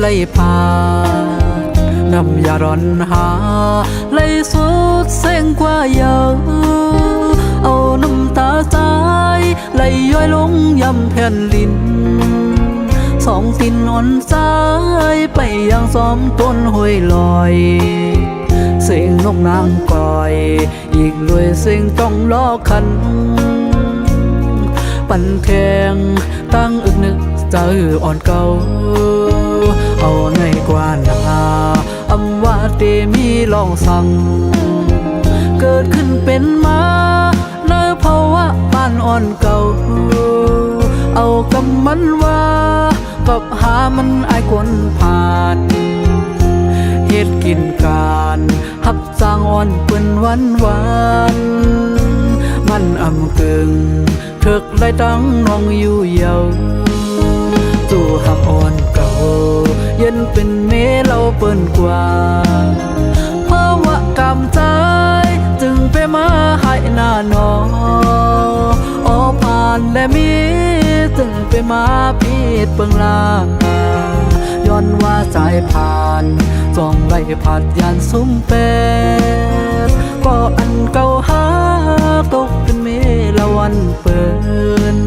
ไล่พานำยาร้อนหาไล่สุดเส้งกว่าเยาเอาน้ำตาใจไล่ย้อยลงยำแผ่นลินสองตินนอนใจไปยังซ้อมต้นห้วยลอยเสียงนกนางก่อยอีกด้วยเสียงต้องล้อคันปั่นแทงตั้งอึกนึกเจออ่อนเก่าเอาในกว่านาอำว่าเตมีลองสั่งเกิดขึ้นเป็นมาในภาวะบ้านอ่อนเก่าเอากำมันว่ากับหามันไอ้คนผ่านเฮ็ดกินการหับสร้างอ่อนเปิ้นวันมันอำกึ่งถึกได้ตั้งน้องอยู่เยาจู่หับอ่อนเก่าเย็นเป็นเมเราเปิ้นกว่าเพราะว่ากำใจจึงไปมาให้หน้าน้อออผ่านและมีจึงไปมาพีดเปิงลาย้อนว่าสายผ่านจองไล่ผัดยานซุ้มเป็ดก็อันเก่าหาตกเป็นเมละวันเปิน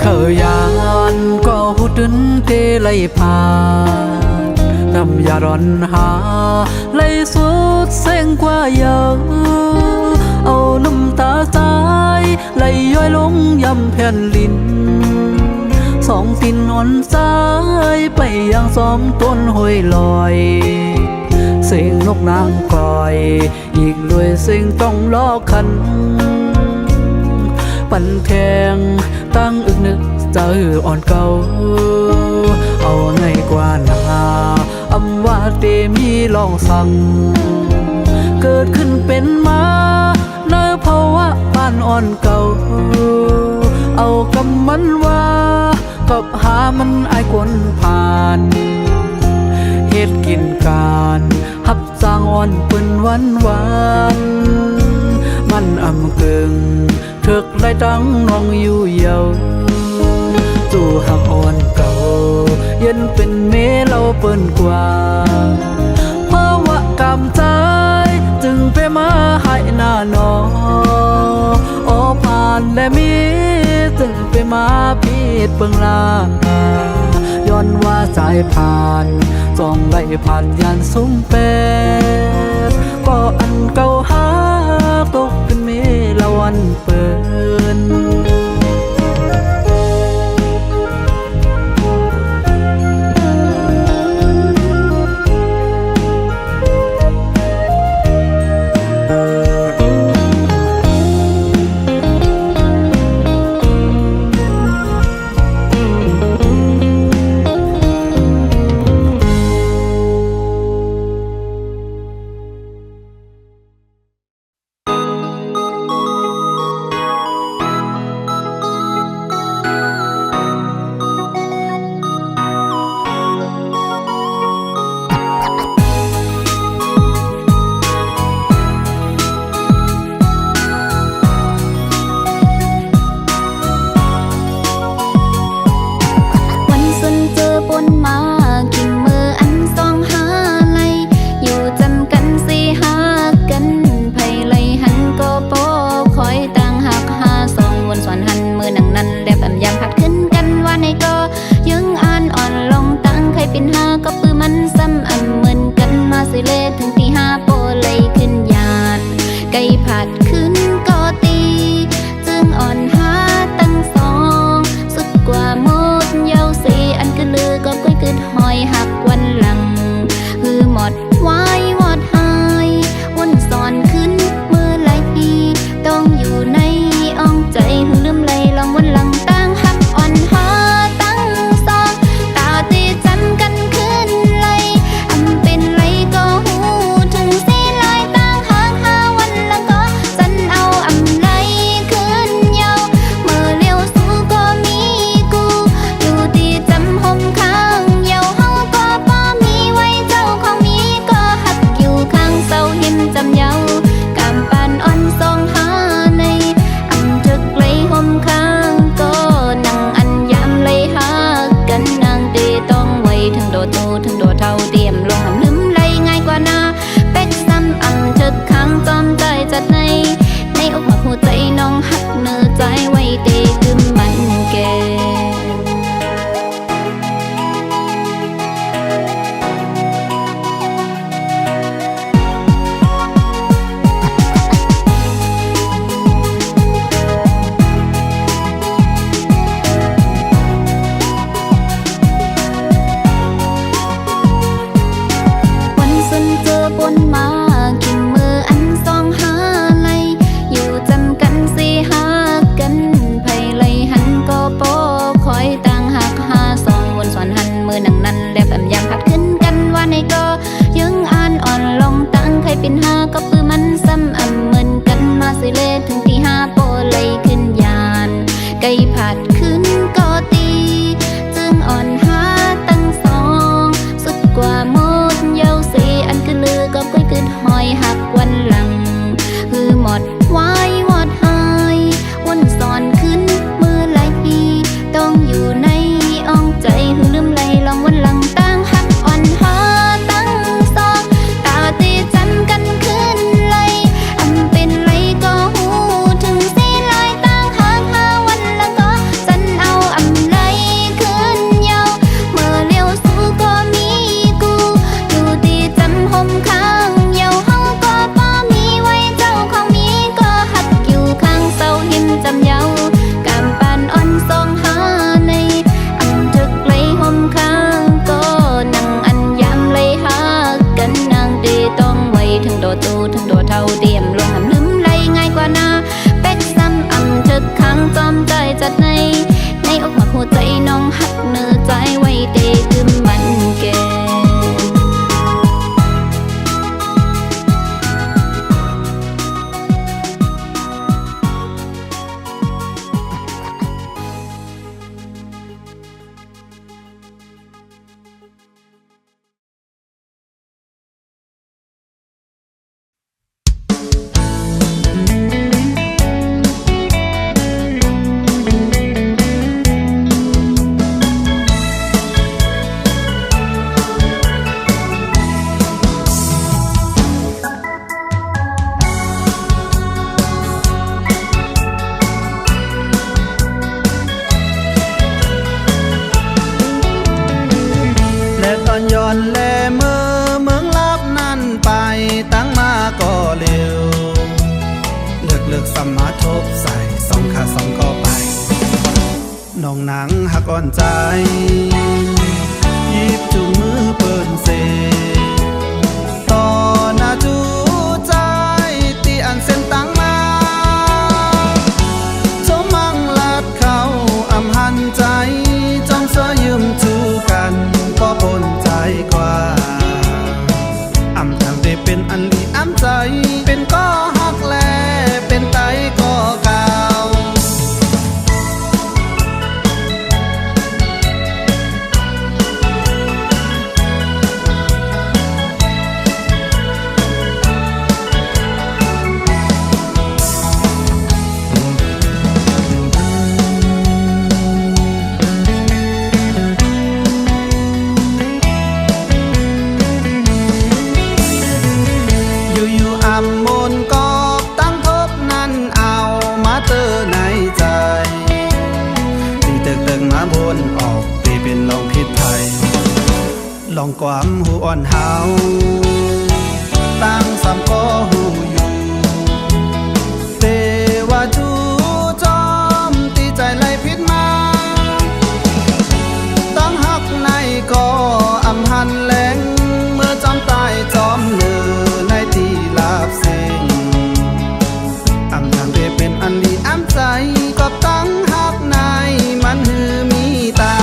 เคยยานก็หูดึนเตไล่พานำยาร้อนหาไล่สุดเส้งกว่าเยาเอาน้ำตาใจไล่ย้อยลงยำแผ่นลินสองตินนอนใจไปยังซ้อมต้นห้วยลอยเสียงนกนางก่อยอีกด้วยเสียงต้องล้อคันปั่นแทงตั้งอึกนึกเจออ่อนเก่าเอาในกว่านาอำว่าเตมีลองสั่งเกิดขึ้นเป็นมาในภาวะบ้านอ่อนเก่าเอากำมันว่ากับหามันไอ้คนผ่านเฮ็ดกินการหับสร้างอ่อนเปิ้นวันมันอำกึ่งถึกได้ตั้งน้องอยู่เยาจู่หักอ่อนเก่าเย็นเป็นเมเราเปิ้นกว่าเพราะว่ากำใจจึงไปมาให้หน้าน้อออผ่านและมีจึงไปมาพีดเปิงลาย้อนว่าสายผ่านจองไล่ผ่านยานซุ้มเป็ดก็อันเก่าหาตกเป็นเมละวันเปิน งอ่อนหาตั้งสองสุดกว่าหมดเยาเสีอันคือลือก็ก้อยคืนหอยหักวันหลังฮือหมดไว้วอดหายวนสอนขึ้นมือไหลต้องอยู่ในอ้องใจหือลืมไหลลองวันหลังตั้งหักอ่อนหาตั้งสองตาตีจำกันขึ้นไหลอำเป็นไหลก็หูถึงสีลายตั้งห่างหาวันละก็จันเอาอำไหลขึ้นยาวเมื่อเลี้ยวสู้ก็มีกูอยู่ตีจำห่มข้างเยาเฮาก็ป้อมีไว้เจ้าของมีก็หักอยู่ข้างเศร้าหิมจำเยากำปานอ่อนทรงหาในอำถึกไหลห่มข้างก็นั่งอันยามไหลหากันนางตีต้องไว้ถึงโดตูถึงโดเท่าเดียมลงหำลืมไหลง่ายกว่านาเป็กซ้ำอำถึกข้างจอมใจจัดในอกหักหัวใจน้องหักเนื้อใจไว้เตคือมันแก่ และตอนย้อนแลเมื่อเมืองลับนั้นไปตั้งมาก็เร็วเลือกสมาทบใส่สองขาสองก็ไปน้องหนังหักอ่อนใจหยิบจุงมือเปิ้นเซต่อหน้าจูใจที่อันเส้นตั้งมาจมมังลัดเขาอำหันใจจอมเสยยืมจูกันก็ปนใจกว่าอำทางได้เป็นอันลีอำใจเป็นก็หักแลเป็นไตก็เก่าอยู่ๆอำมนกอบตั้งทบนั้นเอามาเตอในใจตีตึกมาบนออกตีเป็นลองผิดภัยลองความหูอ่อนเฮาตั้งสามก็หูอยู่เตว่าจูจอมตีใจไหลผิดมาตั้งหักในก็อำหันแหลงเมื่อจอมตายจอมเนือในที่ลาบเสงอำทางได้เป็นอันดีอำใจก็ตั้งหักในมันหือมีตา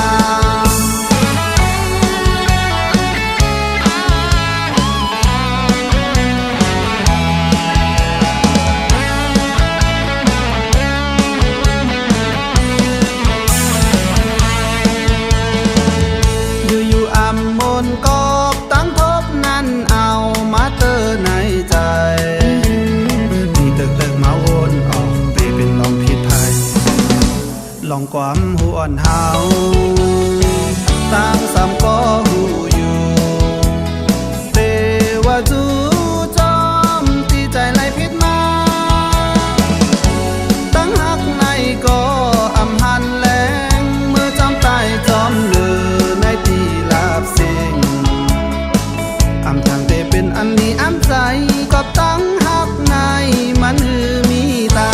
อยู่ๆอำมนกอบตั้งทบนั้นเอามาเตอในใจที่ตึกมาวนออกตีเป็นลองผิดภัยลองความหูอ่อนเฮาตั้งสามก็หูอยู่เตว่าจูจอมตีใจไหลผิดมาตั้งหักในก็อำหันแหลงเมื่อจอมตายจอมเลือในที่ลาบเสงอำทางได้เป็นอันนี้อำใจก็ตั้งหักในมันหือมีตา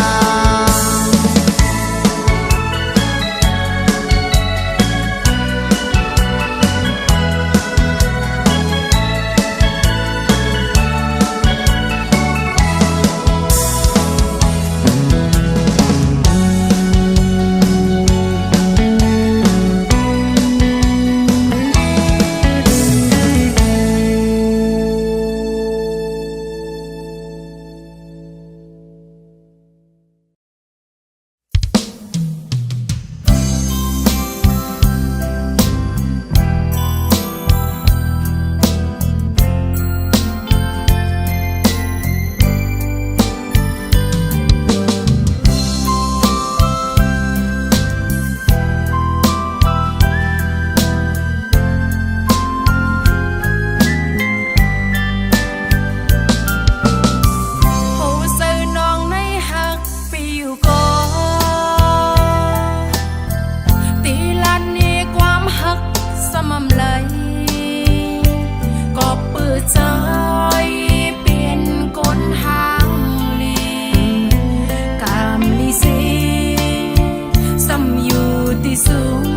สูง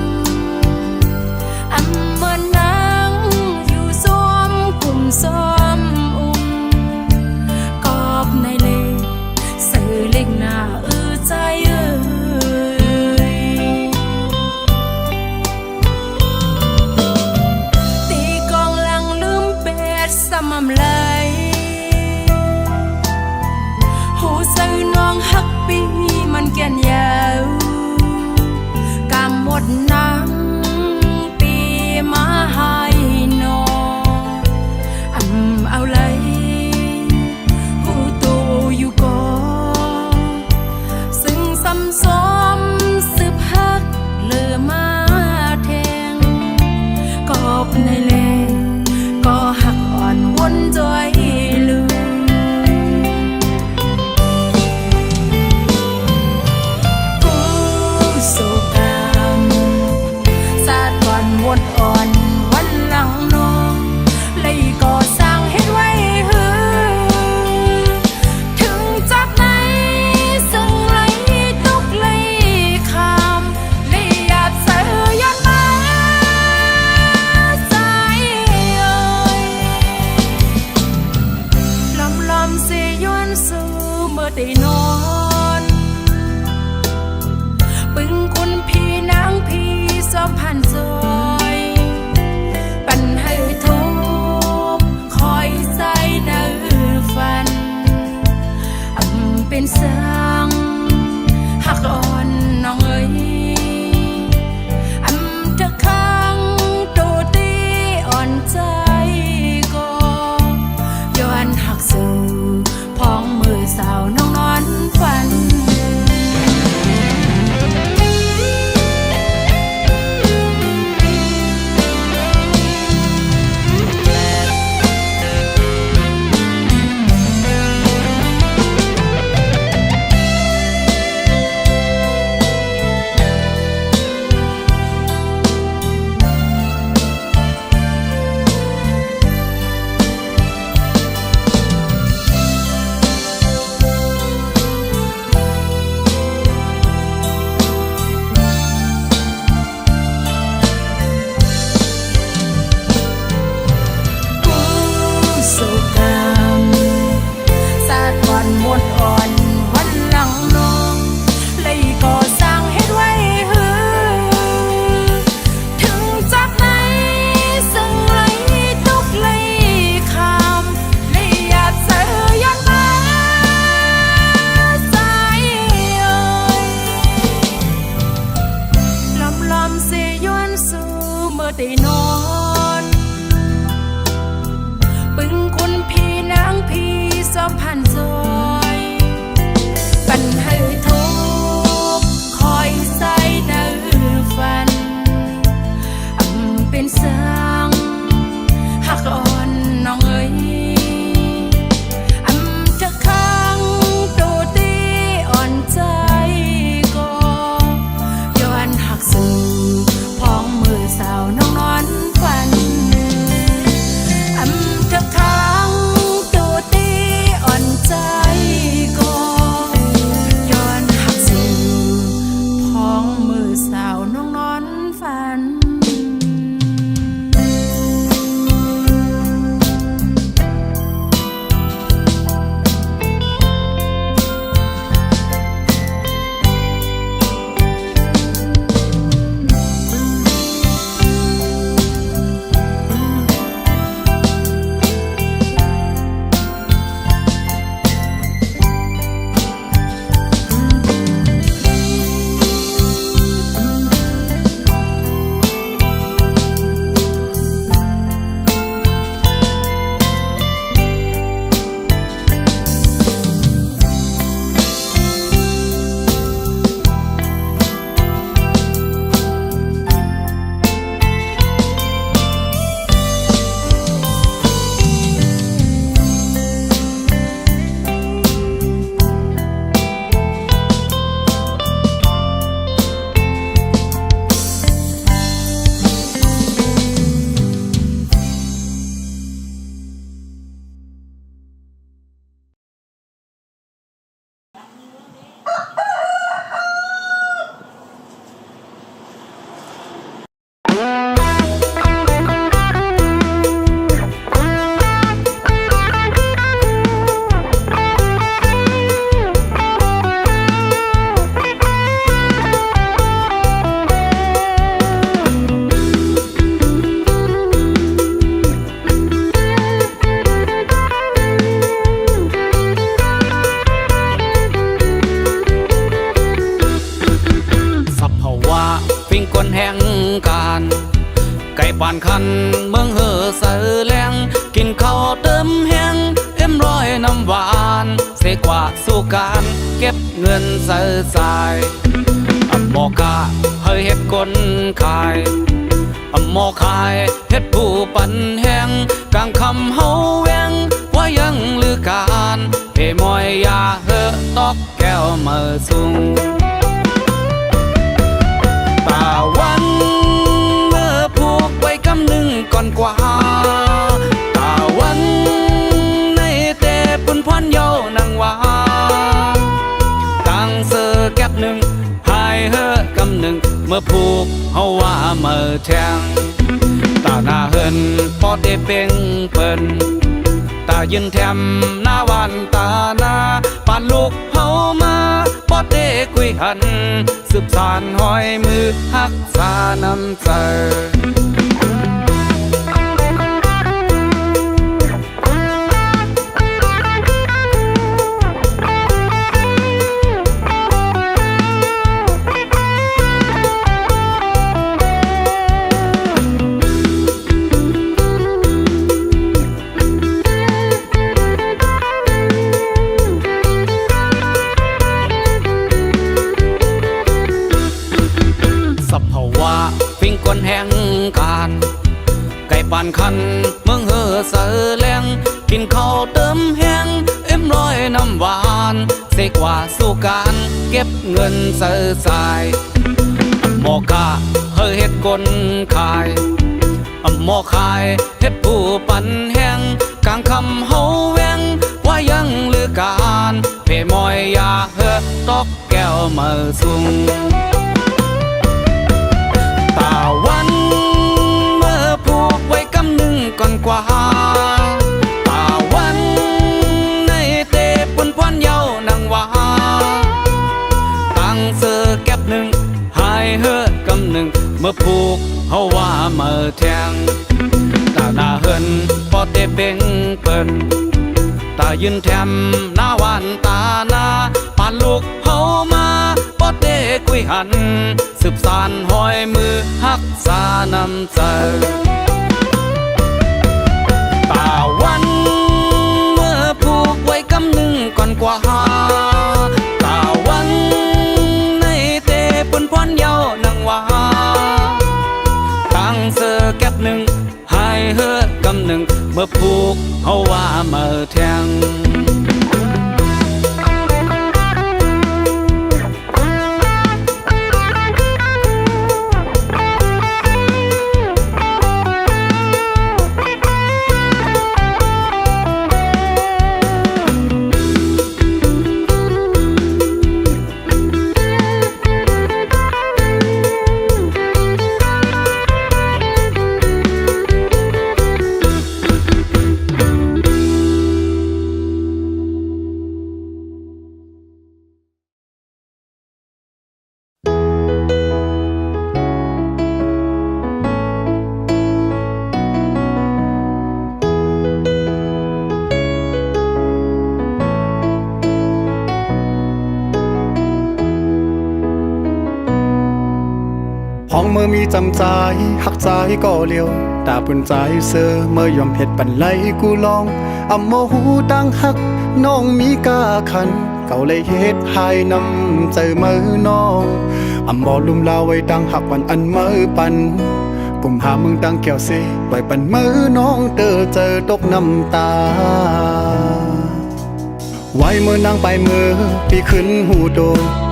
อำเมื่อนางอยู่ซ้อมกลุ่มซ้อมอุ้มกอบในเลสื่อเล็กหน้าใจตีกองหลังลืมเป็ดสม่ำไหลหูซื่อน้องฮักปีมันแก่นยาวกำหมดน้ำปีมาให้นอเอาเลยหูตูอยู่ก่อซึ่งซ้ำซ้อมสืบฮักเลือมาแทงกอบในเลก็หักอ่อนวนจอยลืมวนอ่อนวันหลังน้องเลยก่อสร้างเฮ็ดไว้หือถึงจากไหนซึ่งไหลตุกเลยคำเลยหยาบเสือยันมาใจเอ่ยลอมเสียย้อนสู่เมื่อได้นอนปึงคุณพี่นางพี่สอบผ่านซอยปันให้ทุกคอยใส่เนื้อฟันเป็นสังหักอ่อนน้องเอ้ยจะข้างตัวตีอ่อนใจก็ย้อนหักสู่พ้องมือสาวน้องนอนฝันหมดอ่อนวันหลังน้องเลยก่อสร้างเฮ็ดไว้หือถึงจากไหนซึ่งไหลตุกเลยคำเลยหยาบเสือยันมาใจเอ่ยลอมเสียย้อนสู่เมื่อได้นอนปึงคุณพี่นางพี่สอบผ่านซอยปันให้ทุกคอยใส่เนื้อฟันเป็นสังหักอ่อนน้องเอ้ยจะข้างตัวตีอ่อนใจก็ย้อนหักสู่พ้องมือสาวน้องนอนฝัน การไก่ปานคันเมืองเฮอเสือแรงกินข้าวเติมแห้งเอ็มร้อยน้ำหวานเสกว่าสู่การเก็บเงินเสือสายหมอกาเฮยเฮ็ดคนขายหมอขายเฮ็ดผู้ปันแห้งกลางคำเฮาแวงว่ายังลือการเพมอยยาเฮอตอกแก้วมาสูงตาวันเมื่อผูกไว้กำหนึ่งก่อนกว่าตาวันในเตปุ่นพรเยานังว่าตั้งเสือแก็บหนึ่งหายเฮอกำหนึ่งเมื่อผูกเฮาว่าเมื่อแทงตาหน้าเฮินพอได้เป่งเปิ้นตายืนแถมหน้าวันตาหน้าปานลูกเฮามาพอได้คุยหันสืบสานห้อยมือฮักษาน้ำใจฟิงคนแห่งการไก่ปานคันเมืองเฮอเสือแรงกินข้าวเติมแห้งเอ็มร้อยน้ำหวานเสกว่าสู่การเก็บเงินเสือสายหมอกาเฮยเฮ็ดคนขายหมอขายเฮ็ดผู้ปันแห้งกลางคำเฮาแวงว่ายังลือการเพมอยยาเฮอตอกแก้วมาสูงตาวันเมื่อผูกไว้กำหนึ่งก่อนกว่าตาวันในเตปุ่นพรเยานังว่าตั้งเสือแก็บหนึ่งหายเฮอกำหนึ่งเมื่อผูกเฮาว่าเมื่อแทงตาหน้าเฮินพอเตเป่งเปิ้นตายืนแถมหน้าวันตาหน้าปานลูกเฮามาพอเตคุยหันสืบสานห้อยมือฮักษาน้ำใจตาวันเมื่อผูกไว้กำหนึ่งก่อนกว่าตาวันในเตปุ่นพรเยานังว่าตั้งเสือแก็บหนึ่งหายเฮอกำหนึ่งเมื่อผูกเฮาว่าเมื่อแทงห้องเมื่อมีจำใจหักใจก็เลี้ยวตาปุ่นใจเสือเมื่อยอมเห็ดปันไหลกูลองโมหูตั้งหักน้องมีกาขันเก่าเลยเฮ็ดหายนำใจมือน้องบ่ลุมลาไว้ตั้งหักวันอันมือปันกุมหามึงตั้งแก้วเสไว้ปันมือน้องเจอตกน้ำตาไว้มือนางไปมือปีขึ้นหูโด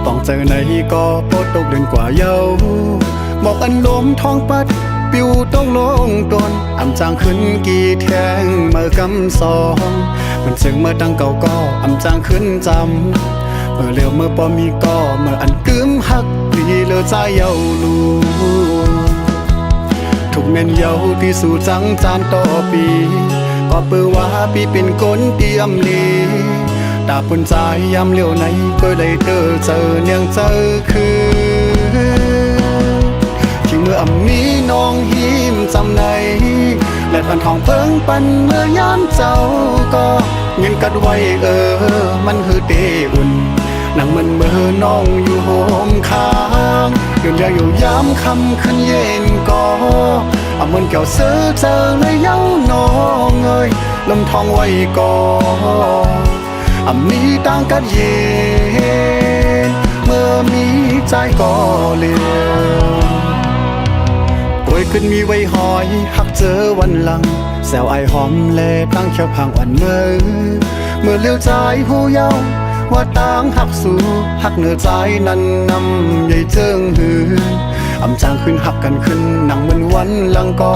ต้องเจอไหนก็โปตกเดือนกว่าเยาบอกอันลมท้องปัดปิวต้องลงตนจางขึ้นกี่แทงเมื่อกำสองมันซึ่งเมื่อตั้งเก่าก็จางขึ้นจำเมื่อเร็วเมื่อปอมีก็เมื่ออันกึมหักดีเลอใจเยาลูทุกเม่นเยาที่สู่จังจานต่อปีก็เปื้อว่าพี่เป็นคนเตรียมลีตาปุ่นใจยามเลี้ยวไหนก็เลยเจอเนียงเจอคือที่เมื่อมีน้องหิมจำในและทันทองเพิ่งปันเมื่อยามเจ้าก็เงินกัดไว้มันคือเตอุ่น นั่งมันมือน้องอยู่โหมค้างยืนเดียวอยู่ย้ำคำขึ้นเย็นก็เอามันเกี่ยวซื้อเจอเลยเย้าน้องเอ้ยลมทองไว้ก่อนมีต่างกันเย็นเมื่อมีใจก็เลียวป่วยขึ้นมีไว้หอยหักเจอวันหลังแซวไอหอมแลตั้งแค่พังวันเมื่อเลี้ยวใจหูเย้าว่าต่างหักสู่หักเหนือใจนั้นนำใหญ่เจิงหือจางขึ้นหักกันขึ้นหนังเหมือนวันหลังก็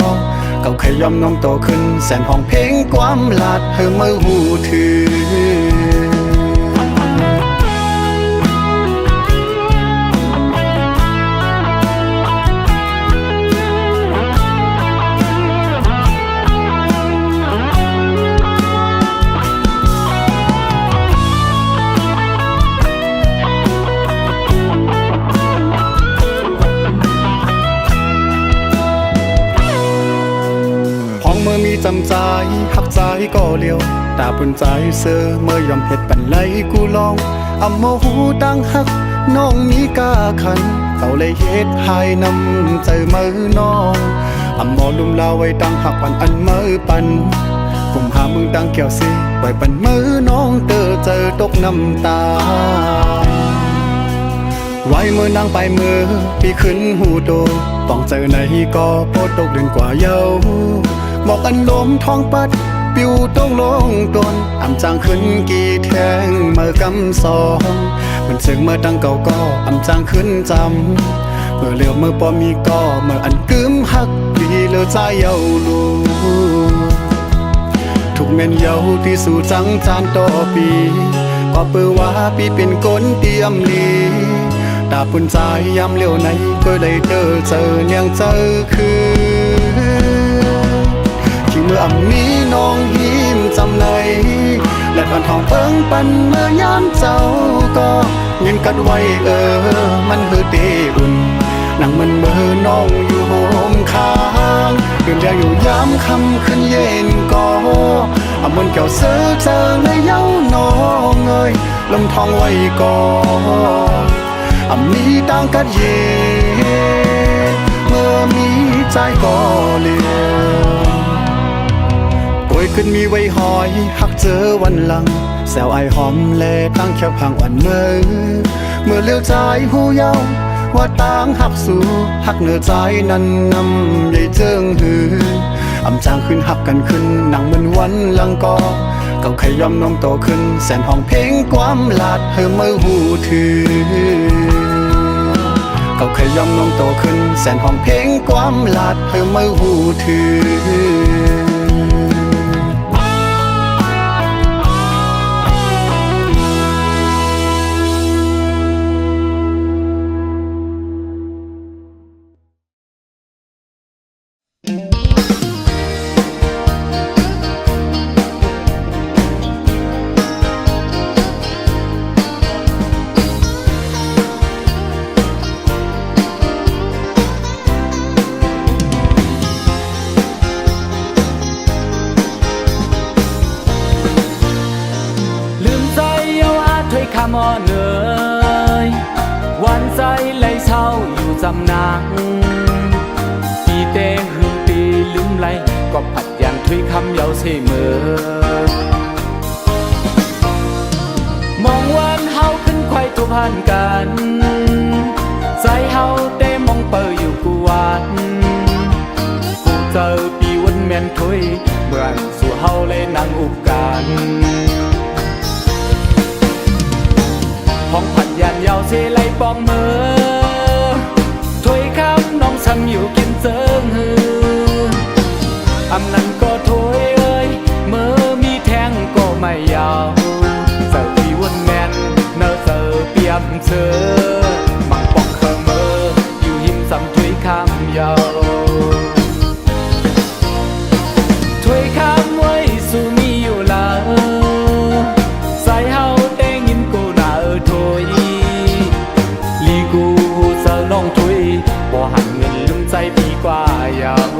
เก่าขยอมน้องโตขึ้นแสนห้องเพลงความลาดเธอเมื่อหูถือเมื่อมีจำใจหักใจก็เลี้ยวตาปุ่นใจเสือเมื่อยอมเห็ดปันไหลกูลองโมหูดังหักน้องมีกาขันเขาเลยเฮ็ดให้นำใจมือน้องหมอลุมลาไว้ดังหักปันอันมือปันกุมหามือดังเกี่ยวสิไว้ปันมือน้องเจอตกน้ำตาไว้มือนางไปมือพี่ขึ้นหูโตต้องเจอไหนก็โพดตกเดือนกว่าเยาบอกอันลมทองปัดปิวต้องลงตนจางขึ้นกี่แทงเมื่อกำสองมันสึกเมื่อตั้งเก่าก็จางขึ้นจำเมื่อเลี้ยวเมื่อปอมีก็เมื่ออันกึมหักดีเลือใจเยาลูทุกเม่นเยาที่สู่จังจานต่อปีก็เปื้อว่าปีเป็นก้นเตรียมลีตาปุ่นใจยามเลี้ยวไหนก็เลยเจอยังเจอคือที่เมื่อมีน้องหิมจำในและตอนทองเปิ้งปันเมื่อยามเจ้าก็เงินกัดไว้มันเฮือเตอุ่นนั่งมันเมื่อน้องอยู่โหมค้างยืนเดียวอยู่ย้ำคำขึ้นเย็นก็มันเกี่ยวเสือเจอเลยเย้าน้องเอ้ยลมทองไว้ก่อนมีต่างกันเย็นเมื่อมีใจก็เลียวป่วยขึ้นมีไว้หอยหักเจอวันหลังแซวไอหอมแลตั้งแค่พังวันเมื่อเลี้ยวใจหูเย้าว่าต่างหักสู่หักเหนือใจนั้นนำใหญ่เจิงหือจางขึ้นหักกันขึ้นหนังเหมือนวันหลังก็เก่าขยอมน้องโตขึ้นแสนห้องเพลงความลาดเธอเมื่อหูถือเก่าขยอมน้องโตขึ้นแสนห้องเพลงความลาดเธอเมื่อหูถือมอเนยวันใจเลยเศร้าอยู่จำนางปีเตหึงปีลืมไหลก็ผัดยันถุยคำเยาเสมอมองวันเฮาขึ้นไขว้ทุพันกันใจเฮาเต้มองเปิดอยู่กูวันกูเจอปีวันแม่นถุยเหมือนสู่เฮาเลยนั่งอุบกันห้องผัดยันยาวเสไลปองมือถ้วยข้าวน้องซ้ำอยู่กินเจิงหือนั้นก็ถ้วยเอ้ยเมื่อมีแทงก็ไม่ยาวเจอปีวันแมนเนอเจอเปียมเสือมังปอกเคอเมออยู่หิมซ้ำถ้วยข้ามยาวถ้วยข้ามไว้สู่มีอยู่แล้วใส่เฮาบ่หันเงินลืมใจดีกว่ายาว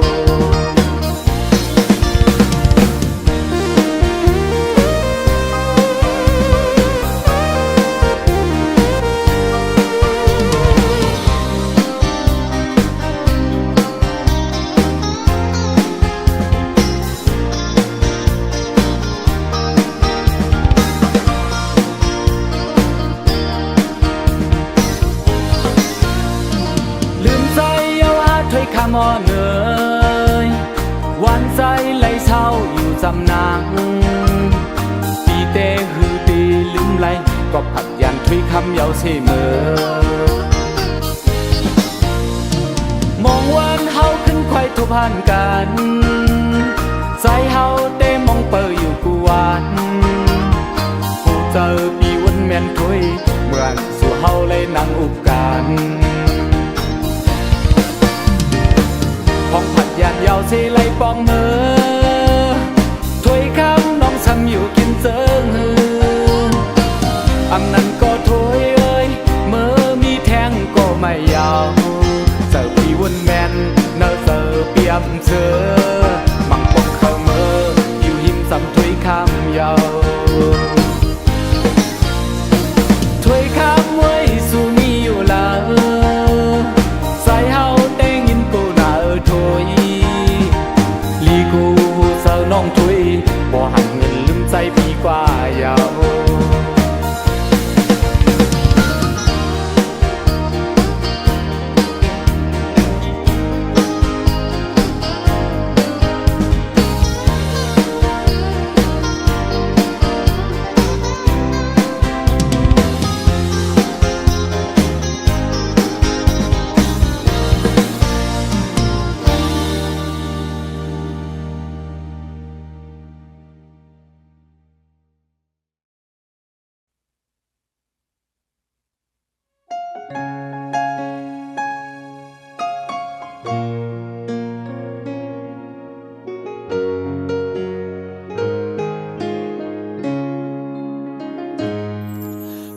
คำอ่อนเอ่ยหวานใจไหลเศร้าอยู่จำนางตีเตหือตีลืมไหลก็ผัดยันทุยคำเยาเสมอมองวันเฮาขึ้นไขว้ทุผ่านกันใจเฮาเต้มองเปิดอยู่กูวานผู้เจอปีวันแม่นทุยเหมือนสู่เฮาเลยนั่งอุบกันของผัดยันเยาสิไหลปองมือทุยคำน้องซ้ำอยู่กินเจิงหืออันนั้นก็ทุยเอ้ยเมื่อมีแทงก็ไม่ยาวเจอปีวันแม่นเนอเจอเปียมเสือมังปงเข้าเมื่ออยู่หิมซ้ำทุยคำเยาทุยคำไว้สู่มีอยู่แล้วใส่เฮาเต้งยินกูน่าทุยลีกูเซอน้องทุยบ่หักเงินลืมใจปีกว่าเยา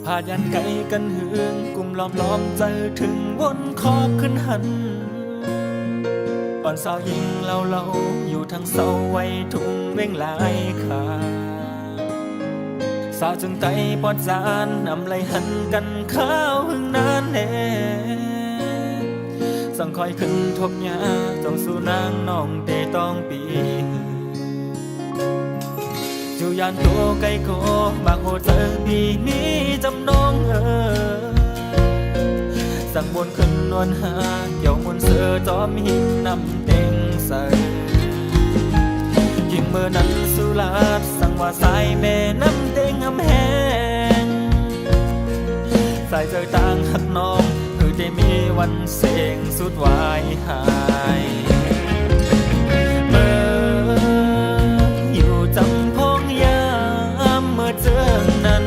พายันไกลกันหึงกลุ่มล้อมใจถึงวนคอขึ้นหันอ่อนสาวยิงเราอยู่ทางเสาไว้ทุ่งเว่งลายขาสาวจึงไตปอดจานนำไหลหันกันข้าวหึงนานแน่สั่งคอยขึ้นทบยาจ้องสู่นางน้องเตต้องปีอยู่ยานตัวไกลโกบางโหเจอปีนี้จำนองสั่งบนขึ้นนวลหาเกี่ยวมนเสือจอมหินนำเต็งใส่ยิ่งเมื่อนั้นสุราษสั่งว่าสายแม่น้ำเต็งอำแหงสายเจอต่างหักน้องคือได้มีวันเสียงสุดวายหายจำพองยามเมื่อเจอนั้น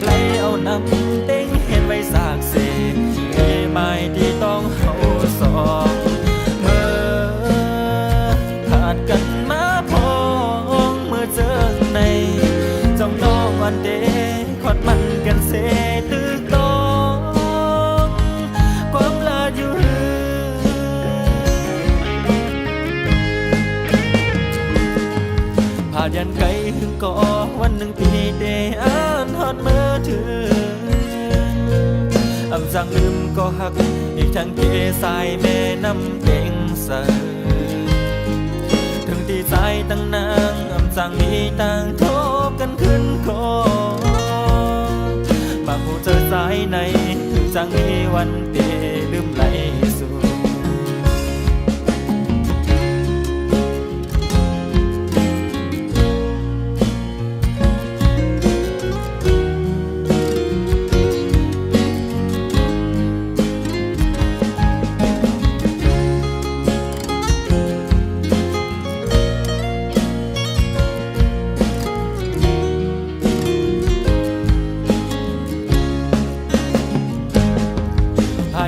ไหลเอาน้ำเต็งเห็นไว้สากเศษเอ้ไม้ที่ต้องเฮาสองเมื่อขาดกันมาพองเมื่อเจอในจ้องน้องวันเดขอดมันกันเสตึกต้องความลาอยู่พายันไกลถึงก่อวันหนึ่งปีได้อ่านฮอดเมื่อถึงอำจังลืมก็หักอีกทั้งเกสายแม่น้ำเต็งเสอถึงตีใจตั้งนางอำจังมีต่างทบกันขึ้นคอบางผู้เจอสายในถึงจังมีวันเตลืมไหลสู่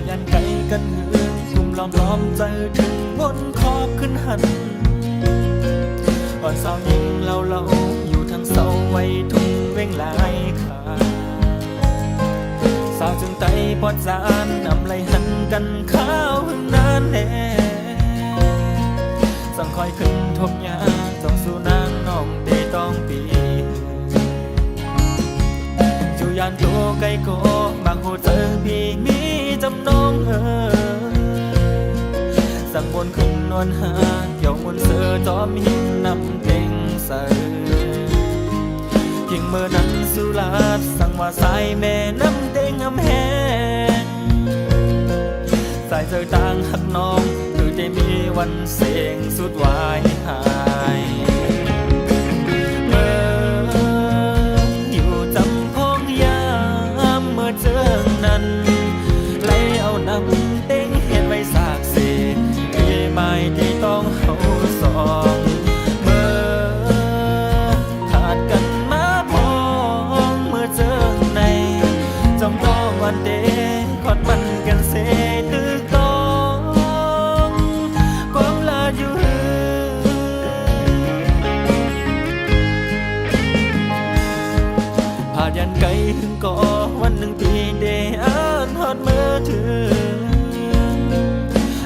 ยันไกลกันหึงกลุ่มล้อมใจถึงบนคอขึ้นหันอ่อนสาวยิงเราอยู่ทางเสาไว้ทุ่งเว่งลายขาสาวจึงไตปอดจานนำไหลหันกันข้าวหึงนานแน่สั่งคอยขึ้นทบยาจ้องสู่นางน้องเตต้องปีอยู่ยานตัวไกลโกบางโหเจอปีมีจำนองสั่งบนขึ้นนวลหาเกี่ยวมนเสือจอมหินนำเต็งใส่ยิ่งเมื่อนั้นสุราษสั่งว่าสายแม่น้ำเต็งอำแหงสายเจอต่างหักน้อง วันเสียงสุดวายหายเมื่ออยู่จำพองยามเมื่อเจอนั้นไหลเอาน้ำเต็งเห็นไว้สากเสียไม่ที่ต้องเอาสองเมื่อขาดกันมาพองเมื่อเจอในจำต้องวันเดขอดมันกันเสียตึกต้องความลาอยู่ผ่านยันไกลถึงก่อวันหนึ่งปีเดอ่านฮอดเมื่อถึง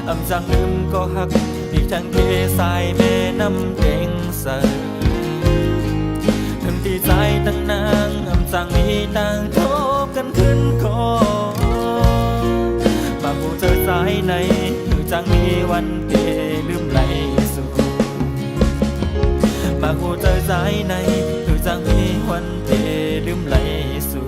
อำจังลืมก็หักอีกทั้งเทสายแม่น้ำเต็งใสถึงที่ใจตั้งนางอำจังมีต่างทบกันขึ้นคอมาผู้เจอสายในคือจังมีวันเดลืมไหลสู่มาผู้เจอสายในคือจังมีวันเดลืมไหลสู่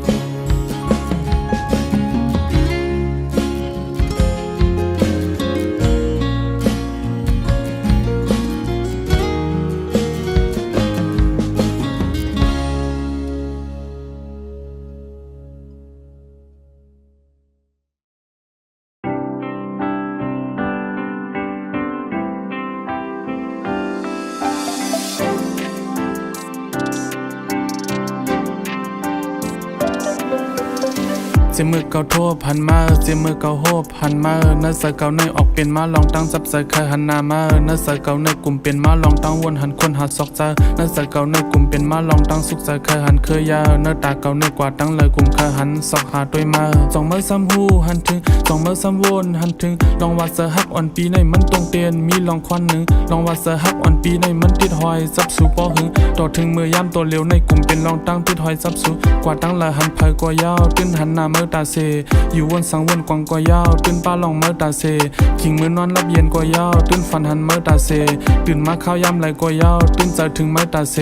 เจมือเก่าโทษพันมาเจมือเก่าโฮบพันมาเนื้อใส่เก่าในออกเป็นมาลองตั้งจับใส่เคยหันหน้ามาเนื้อใส่เก่าในกลุ่มเป็นมาลองตั้งวนหันคนหัดซอกใจเนื้อใส่เก่าในกลุ่มเป็นมาลองตั้งสุกใจเคยหันเคยยาเนื้อตาเก่าในกว่าตั้งเลยกลุ่มเคยหันซอกหาด้วยมาสองมือซ้ำหูหันถึงสองมือซ้ำวนหันถึงลองวัดเสือฮักอ่อนปีในมันตรงเตียนมีลองควันหนึ่งลองวัดเสือฮักอ่อนปีในมันติดหอยซับสู่ปอหึงต่อถึงมือย่ำตัวเร็วในกลุ่มเป็นลองตั้งติดหอยซับสู่กว่าตั้งเลยหันไผ่กว่ายาวตื้นหันหน้าเมื่อตาเซอยู่วนสังวนกวางกว่ายาวตื่นป้าลองเมื่อตาเซขิงมือนอนรับเย็นกว่ายาวตื่นฝันหันเมื่อตาเซตื่นมาข้าวยำไหลกว่ายาวตื่นใจถึงเมื่อตาเซ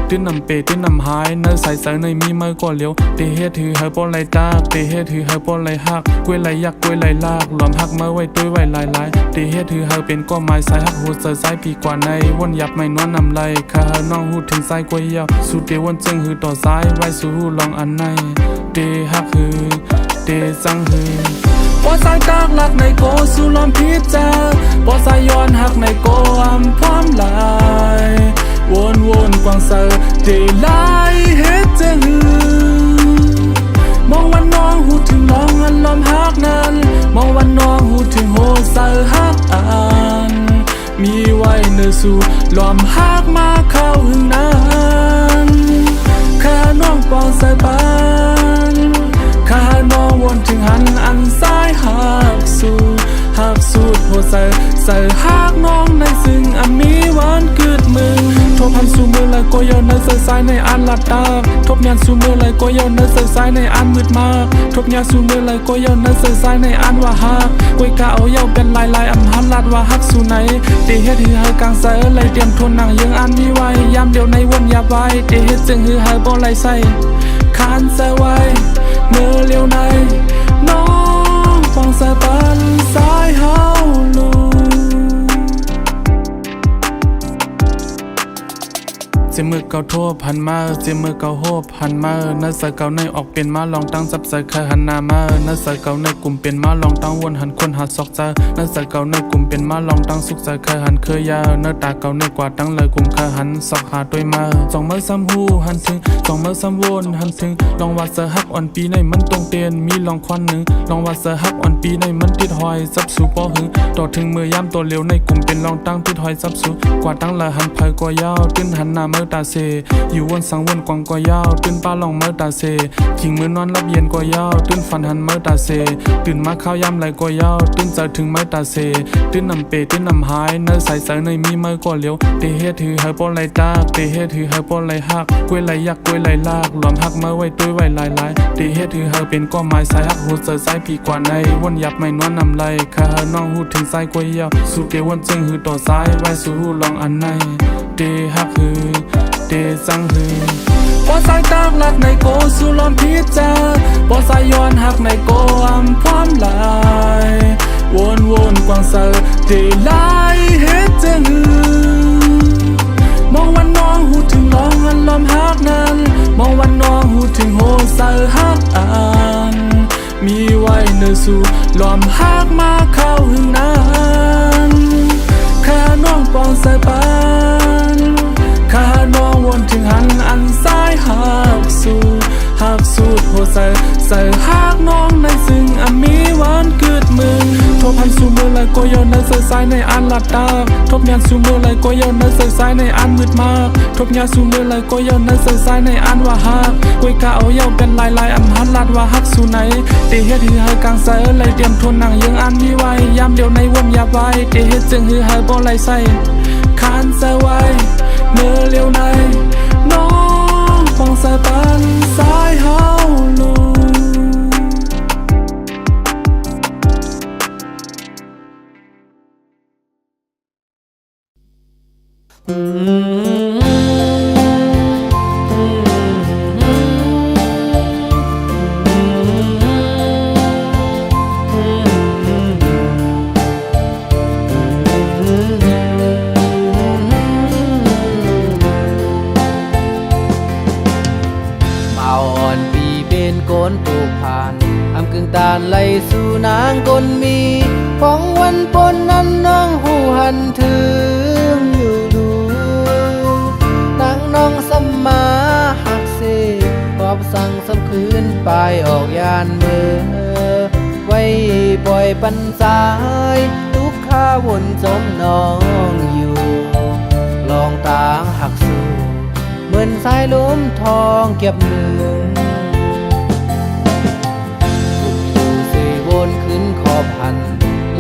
ตื่นนำเปตื่นนำหายเนื้อใสใสในมีเมื่อก่อเลี้ยวเตเฮ็ดถือเฮปอไหลตากเตเฮ็ดถือเฮปอไหลหักกล้วยไหลยักกล้วยไหลลากหลอมหักเมื่อไว้ตุ้ยไว้ลายเตเฮ็ดถือเฮเป็นก้อไม้สายหักหูเสือสายปีกว่าในวนยับไม่นวลนำไหลข้าเฮน้องหูถึงสายกล้วยยาวสู่เตวนจึงหือต่อสายไว้สู่หูลองอันในเตหักหือเตจังหือปอสายตากหลักในโกสู่ลมพิจาปอสายย้อนหักในโกอำพร้อมลายวนกวางเซอเดลายเฮ็ดจะหือมองวันน้องหูถึงลองอันลมหักนั้นมองวันน้องหูถึงโหเซอหักอันมีไว้เนื้อสู่ลมหักมาเข้าหึงนั้นข้าน้องปองใส่ปานข้าน้องวนถึงหันอันซ้ายหักสูดหัวใส่หักน้องในซึ่งอันมีวันเกิดมือทบพันสู่มือเลยก็ยาวเนื้อใส่สายในอันหลัดตาทบยันสู่มือเลยก็ยาวเนื้อใส่สายในอันมืดมากทบยาสู่มือเลยก็ยาวเนื้อใส่สายในอันว่าหักกวยกะเอาเยาเป็นลายอำหันลัดว่าหักสู่ไหนเตเฮ็ดหือเฮากลางใส่เลยเตรียมทนหนังยังอันมีไว้ยามเดียวในวนยับไว้เตเฮ็ดจึงหือเฮาบ่ไหลใส่คานใส่ไว้เมื่อเลี้ยวในน้องฟังสายปันสายเฮาลูเจมือเก่าโทษพันมาเจมือเก่าโฮบพันมาเนื้อใส่เก่าในออกเป็นมาลองตั้งจับใส่เคยหันหน้ามาเนื้อใส่เก่าในกลุ่มเป็นมาลองตั้งวนหันคนหัดซอกใจเนื้อใส่เก่าในกลุ่มเป็นมาลองตั้งสุกใจเคยหันเคยยาเนื้อตาเก่าในกว่าตั้งเลยกลุ่มเคยหันซอกหาด้วยมาสองมือซ้ำหูหันถึงสองมือซ้ำวนหันถึงลองวัดเสือฮักอ่อนปีในมันตรงเตียนมีลองควันหนึ่งลองวัดเสือฮักอ่อนปีในมันติดหอยซับสู่ปอหึงต่อถึงมือย่ำตัวเร็วในกลุ่มเป็นลองตั้งติดหอยซับสู่กว่าตั้งเลยหันไผ่กว่ายาวตื้นหันหน้าเมื่อตาเซอยู่วนสังวนกวางกว่ายาวตื่นป้าลองเมื่อตาเซขิงมือนอนรับเย็นกว่ายาวตื่นฝันหันเมื่อตาเซตื่นมาข้าวยำไหลกว่ายาวตื่นใจถึงเมื่อตาเซตื่นนำเปตื่นนำหายเนื้อใสใสในมีเมื่อก่อเลี้ยวเตเฮ็ดถือเฮปอไหลตากเตเฮ็ดถือเฮปอไหลหักกล้วยไหลยักกล้วยไหลลากหลอมหักเมื่อไว้ตุ้ยไว้ลายเตเฮ็ดถือเฮเป็นก้อไม้สายหักหูเสือสายปีกว่าในวนยับไม่นวลนำไหลข้าเฮน้องหูถึงสายกล้วยยาวสู่เกวนจึงหือต่อสายไว้สู่หูลองอันในเตหักหือเตจังหือปอสายตากหลักในโกสู่ลมพิจาปอสายย้อนหักในโกอำพร้อมลายวนกวางเซอเดลายเฮ็ด เจะหือมองวันน้องหูถึงน้องอันลมฮักนั้นมองวันน้องหูถึงโหใส่ฮักอ่านมีไว้เนื้อสู่ลมฮักมาเข้าหึงนั้นแค่น้องปองใส่ปานแค่น้องวนถึงหันอันซ้ายหักสูดโหใส่ฮักน้องในซึ่งมีวันเกิดมึงทบพันสู่มือไหลก็ย้อนในใส่สายในอันหลับตาทบยานสู่มือไหลก็ย้อนในใส่สายในอันมืดมากทบยาสู่มือไหลก็ย้อนในใส่สายในอันว่าฮักกวยกะเอาเย้าเป็นลายอันหันลาดว่าฮักสู่ไหนเตเฮ็ดให้กลางใส่ไหลเตรียมทนหนังยังอันมีไว้ยามเดียวในวนยาไว้เตเฮ็ดจึงให้บ่ไหลใส่คานใส่ไว้เมื่อเลี้ยวในน้องฟังสายปันสายเฮาลู มาอ่อนปีเป็นโกนปลูกผ่านอำกึ่งตาลไหลสู่นางกนมีของวันปนนั้นน้องหูหันถึงอยู่ดูนางน้องสัมมาหักเสขอบสั่งสำคืนไปออกยานเมื่อไว้ปล่อยปันสายทุกข้าวนจมน้องอยู่ลองตางหักสู่เหมือนสายลมทองเก็บหนึ่งอยู่เสวนขึ้นขอบหัน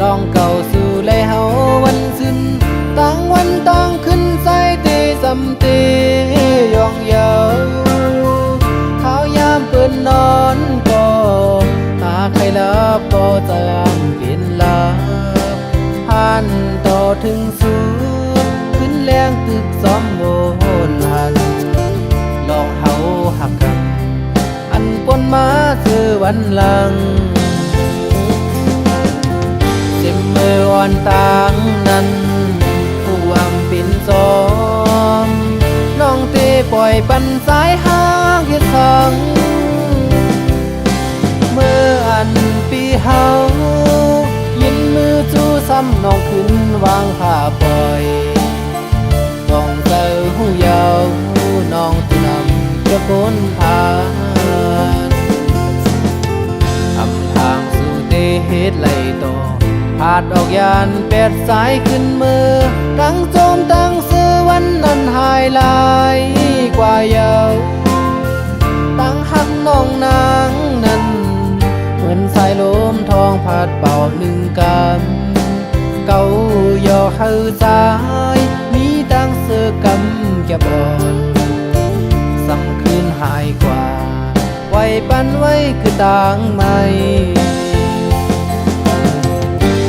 ลองเก่าสู่เลยเฮาวันสิ้นต่างวันต่างขึ้นใส่เตสำเตยองเยาข้าวยามเปินนอนก็หาใครลับก็จะเป็นลับผ่านต่อถึงสูงขึ้นแรงตึกซ้อมโวนหันลองเฮาหักกันอันปนมาเธอวันหลังเจ็บมืออ่อนต่างนั้นผู้อำเป็นสองน้องเตปล่อยปันสายห้างเฮ็ดสังเมื่ออันปีเฮายินมือจู้ซ้ำน้องขึ้นวางผ้าปล่อยต้องเจอหูยาวน้องที่นำจะพ้นผ่านอำทางสู่เตเฮ็ดไหลต่อผาดออกยานแปดสายขึ้นมือตั้งโจมตั้งซื้อวันนั้นหายลายกว่าเยาตั้งหักน้องนางนั้นเหมือนสายลมทองผาดเป่าหนึ่งกำเก่าย่อเฮาสายมีตั้งเสือกำแก็บอ่อนสำคืนหายกว่าไว้ปันไว้คือต่างไม่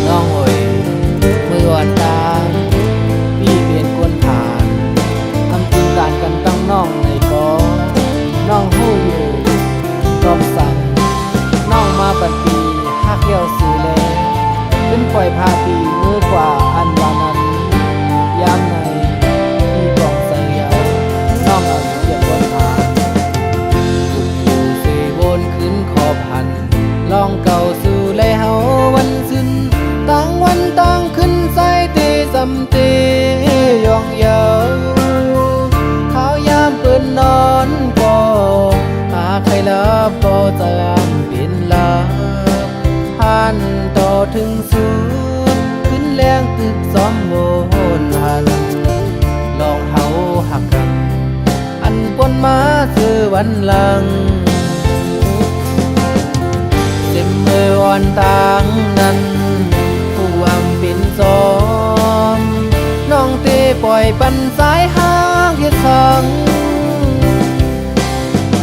น้องเอ๋ยเมื่อวันตาพี่เปลี่ยนคนผ่านทำจริงการกันตั้งน้องในกอน้องหู้อยู่รอบสั่งน้องมาปันปีฮักเยี่ยวสื่อแลขึ้นปล่อยพาปีมือกว่าอันวานั้นยามในพี่กองใส่เยาน้องเอาเกียบวนผ่านอยู่เสวนขึ้นขอบหันลองเก่าสู่เลยเฮาวันสิ้นต่างวันต่างขึ้นใส่เตสำเตยองเยาข้าวยามเปินนอนก็หาใครลับก็จะเป็นลับผ่านต่อถึงสูงขึ้นแรงตึกซ้อมโวนหันลองเฮาหักกันอันปนมาเธอวันหลังเจ็บมืออ่อนต่างนั้นผู้อำเป็นสองน้องเตปล่อยปันสายห้างเฮ็ดสัง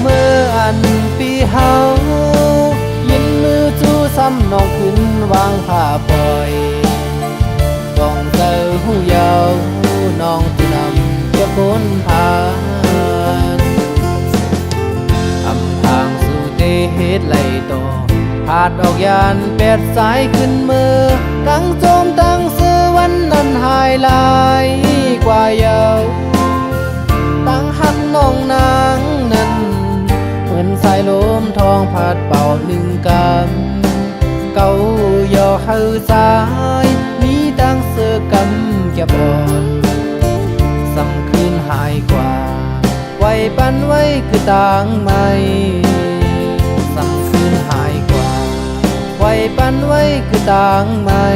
เมื่ออันปีเฮายินมือจู้ซ้ำน้องขึ้นวางผ้าปล่อยต้องเจอหูยาวน้องที่นำจะพ้นผ่านอำทางสู่เตเฮ็ดไหลต่อผาดออกยานแปดสายขึ้นมือตั้งโจมตั้งซื้อวันนั้นหายลา ายมีดังเสือกำแกบอนสำคืนหายกว่าไว้ปันไว้คือต่างไม่สำคืนหายกว่าไว้ปันไว้คือต่างไม่